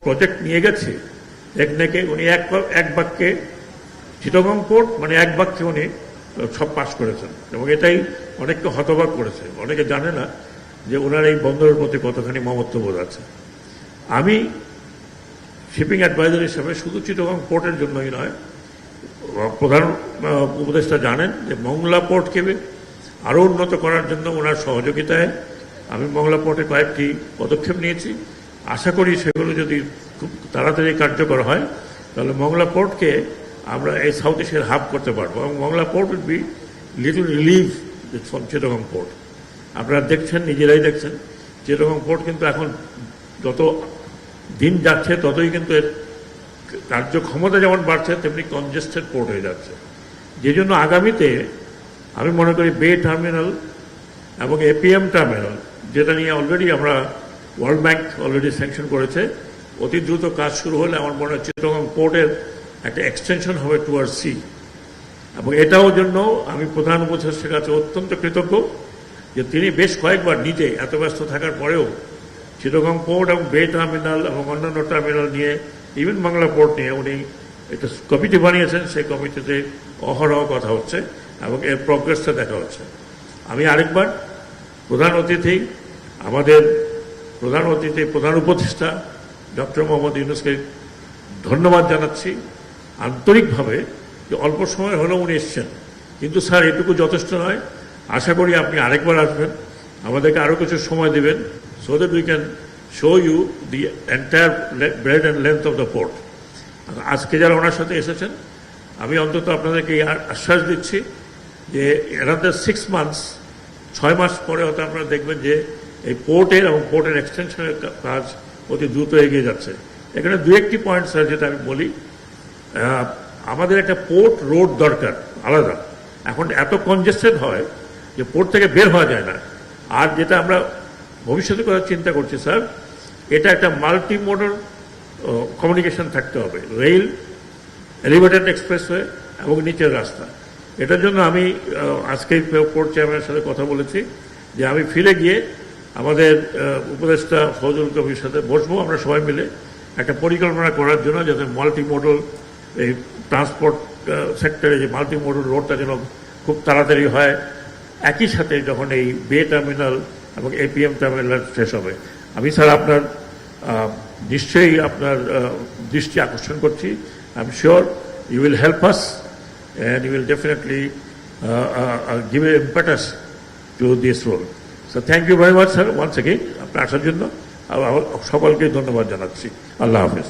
Project নিয়ে গেছে একনেকে, উনি এক বাক্যে চিটাগং পোর্ট মানে এক বাক্যে উনি সব পাশ করেছেন, এবং এটাই অনেককে হতবাক করেছে। অনেকে জানে না যে ওনার এই বন্দরের প্রতি কতখানি মমত্ববোধ আছে। আমি শিপিং অ্যাডভাইজার হিসেবে শুধু চিটাগং পোর্টের জন্যই নয়, প্রধান উপদেষ্টা জানেন যে মংলা পোর্টকে আরও উন্নত করার জন্য ওনার সহযোগিতায় আমি মংলা পোর্টে কয়েকটি পদক্ষেপ নিয়েছি। আশা করি সেগুলো যদি খুব তাড়াতাড়ি কার্যকর হয় তাহলে মংলা পোর্টকে আমরা এই সাউথ এশিয়ার হাব করতে পারবো, এবং Mongla port will be little relieve from Chittagong port. আপনারা দেখছেন, নিজেরাই দেখছেন, চিটাগং পোর্ট কিন্তু এখন যত দিন যাচ্ছে ততই কিন্তু এর কার্যক্ষমতা যেমন বাড়ছে তেমনি কনজেস্টেড পোর্ট হয়ে যাচ্ছে। যে জন্য আগামীতে আমি মনে করি বে টার্মিনাল এবং এপিএম টার্মিনাল, যেটা নিয়ে অলরেডি আমরা ওয়ার্ল্ড ব্যাংক অলরেডি স্যাংশন করেছে, অতি দ্রুত কাজ শুরু হলে আমার মনে হয় চিটাগং পোর্টের একটা এক্সটেনশন হবে টুয়ার্ড সি। এবং এটাও জন্য আমি প্রধান উপদেষ্টার কাছে অত্যন্ত কৃতজ্ঞ যে তিনি বেশ কয়েকবার নিজে এত ব্যস্ত থাকার পরেও চিটাগং পোর্ট এবং বে টার্মিনাল এবং অন্যান্য টার্মিনাল নিয়ে, ইভেন বাংলা পোর্ট নিয়ে উনি একটা কমিটি বানিয়েছেন। সেই কমিটিতে অহরহ কথা হচ্ছে এবং এর প্রগ্রেসটা দেখা হচ্ছে। আমি আরেকবার প্রধান উপদেষ্টা ডক্টর মোহাম্মদ ইউনূসকে ধন্যবাদ জানাচ্ছি আন্তরিকভাবে, যে অল্প সময় হলেও উনি এসছেন। কিন্তু স্যার, এটুকু যথেষ্ট নয়। আশা করি আপনি আরেকবার আসবেন, আমাদেরকে আরও কিছু সময় দেবেন, so that we can show you the entire breadth and length of the port. আজকে যারা ওনার সাথে এসেছেন, আমি অন্তত আপনাদেরকে আশ্বাস দিচ্ছি যে another 6 months, 6 মাস পরে হয়তো আপনারা দেখবেন যে এই পোর্টের এবং পোর্টের এক্সটেনশনের কাজ অতি দ্রুত এগিয়ে যাচ্ছে। এখানে দু একটি পয়েন্ট স্যার যেটা আমি বলি, আমাদের একটা পোর্ট রোড দরকার আলাদা। এখন এত কনজেস্টেড হয় যে পোর্ট থেকে বের হওয়া যায় না। আর যেটা আমরা ভবিষ্যতে করার চিন্তা করছি স্যার, এটা একটা মাল্টি মোডাল কমিউনিকেশন থাকতে হবে, রেল, এলিভেটেড এক্সপ্রেসওয়ে এবং নিচের রাস্তা। এটার জন্য আমি আজকেই পোর্ট চেয়ারম্যানের সাথে কথা বলেছি যে আমি ফিরে গিয়ে আমাদের উপদেষ্টা ফজলুল কবির সাথে বসবো, আমরা সবাই মিলে একটা পরিকল্পনা করার জন্য, যাতে মাল্টি মোডাল এই ট্রান্সপোর্ট সেক্টরে যে মাল্টি মোডাল রোডটা যেন খুব তাড়াতাড়ি হয়, একই সাথে যখন এই বে টার্মিনাল এবং এপিএম টার্মিনাল শেষ হবে। আমি স্যার আপনার নিশ্চয়ই আপনার দৃষ্টি আকর্ষণ করছি। I am sure you will help us and you will definitely give an impetus to this role. So thank you very much, sir, once again. আপনার আসার জন্য সকলকে ধন্যবাদ জানাচ্ছি। আল্লাহ হাফেজ।